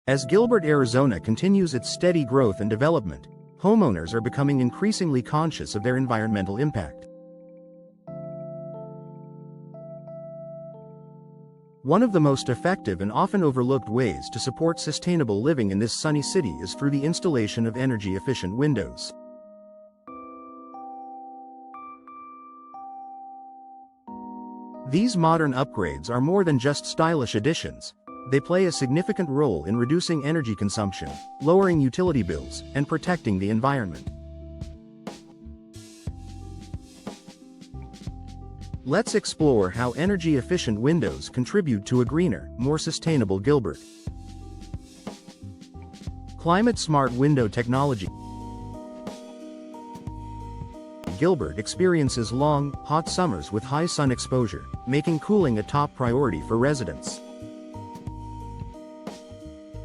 As Gilbert, Arizona continues its steady growth and development, homeowners are becoming increasingly conscious of their environmental impact. One of the most effective and often overlooked ways to support sustainable living in this sunny city is through the installation of energy-efficient windows. These modern upgrades are more than just stylish additions. They play a significant role in reducing energy consumption, lowering utility bills, and protecting the environment. Let's explore how energy-efficient windows contribute to a greener, more sustainable Gilbert. Climate-smart window technology. Gilbert experiences long, hot summers with high sun exposure, making cooling a top priority for residents.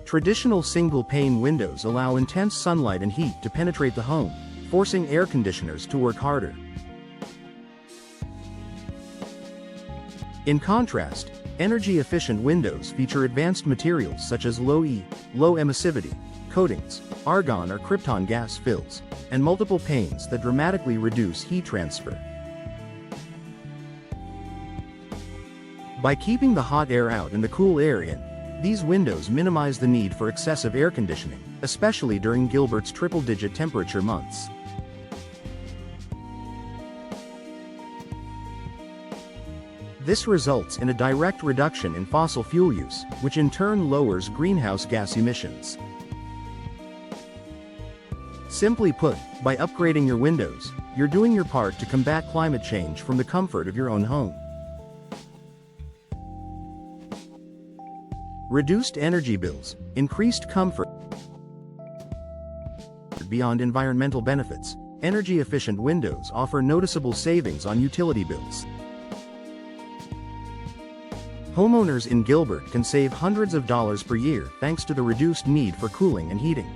Traditional single-pane windows allow intense sunlight and heat to penetrate the home, forcing air conditioners to work harder. In contrast, energy-efficient windows feature advanced materials such as low-E, low-emissivity coatings, argon or krypton gas fills, and multiple panes that dramatically reduce heat transfer. By keeping the hot air out and the cool air in, these windows minimize the need for excessive air conditioning, especially during Gilbert's triple-digit temperature months. This results in a direct reduction in fossil fuel use, which in turn lowers greenhouse gas emissions. Simply put, by upgrading your windows, you're doing your part to combat climate change from the comfort of your own home. Reduced energy bills, increased comfort. Beyond environmental benefits, energy-efficient windows offer noticeable savings on utility bills. Homeowners in Gilbert can save hundreds of dollars per year thanks to the reduced need for cooling and heating.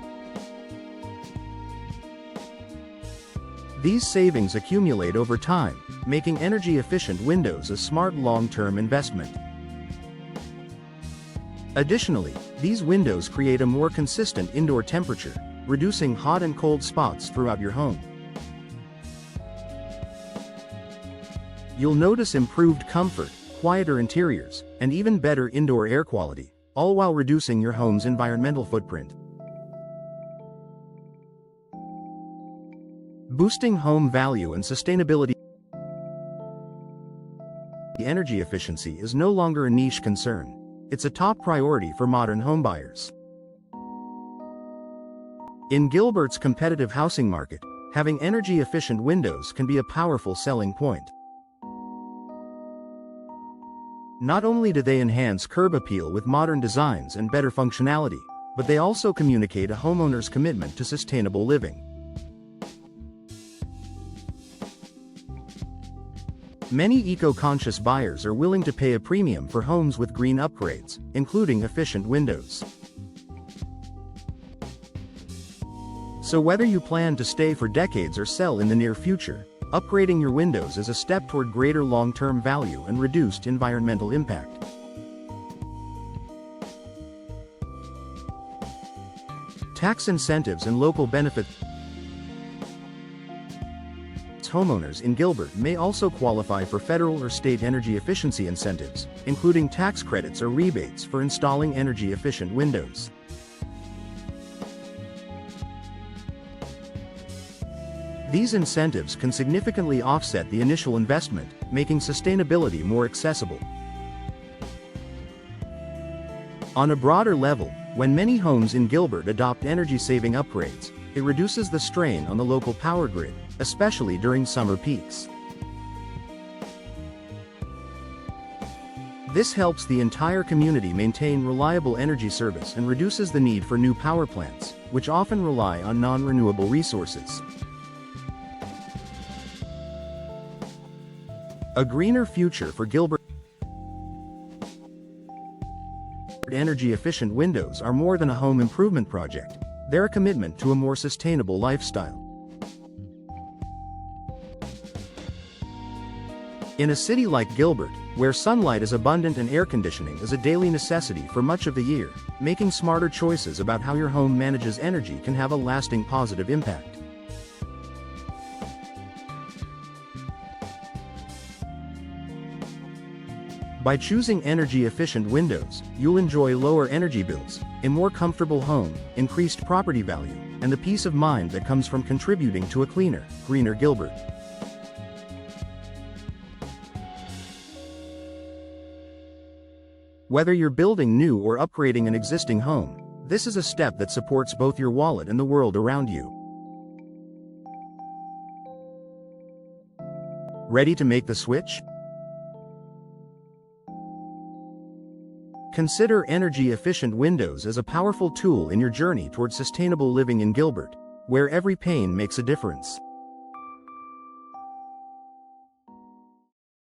These savings accumulate over time, making energy-efficient windows a smart long-term investment. Additionally, these windows create a more consistent indoor temperature, reducing hot and cold spots throughout your home. You'll notice improved comfort, quieter interiors, and even better indoor air quality, all while reducing your home's environmental footprint. Boosting home value and sustainability. Energy efficiency is no longer a niche concern. It's a top priority for modern homebuyers. In Gilbert's competitive housing market, having energy-efficient windows can be a powerful selling point. Not only do they enhance curb appeal with modern designs and better functionality, but they also communicate a homeowner's commitment to sustainable living. Many eco-conscious buyers are willing to pay a premium for homes with green upgrades, including efficient windows. So whether you plan to stay for decades or sell in the near future, upgrading your windows is a step toward greater long-term value and reduced environmental impact. Tax incentives and local benefits. Homeowners in Gilbert may also qualify for federal or state energy efficiency incentives, including tax credits or rebates for installing energy-efficient windows. These incentives can significantly offset the initial investment, making sustainability more accessible. On a broader level, when many homes in Gilbert adopt energy-saving upgrades, it reduces the strain on the local power grid, especially during summer peaks. This helps the entire community maintain reliable energy service and reduces the need for new power plants, which often rely on non-renewable resources. A greener future for Gilbert. Energy-efficient windows are more than a home improvement project. They're a commitment to a more sustainable lifestyle. In a city like Gilbert, where sunlight is abundant and air conditioning is a daily necessity for much of the year. Making smarter choices about how your home manages energy can have a lasting positive impact. By choosing energy-efficient windows, you'll enjoy lower energy bills, a more comfortable home, increased property value, and the peace of mind that comes from contributing to a cleaner, greener Gilbert. Whether you're building new or upgrading an existing home, this is a step that supports both your wallet and the world around you. Ready to make the switch? Consider energy-efficient windows as a powerful tool in your journey towards sustainable living in Gilbert, where every pane makes a difference.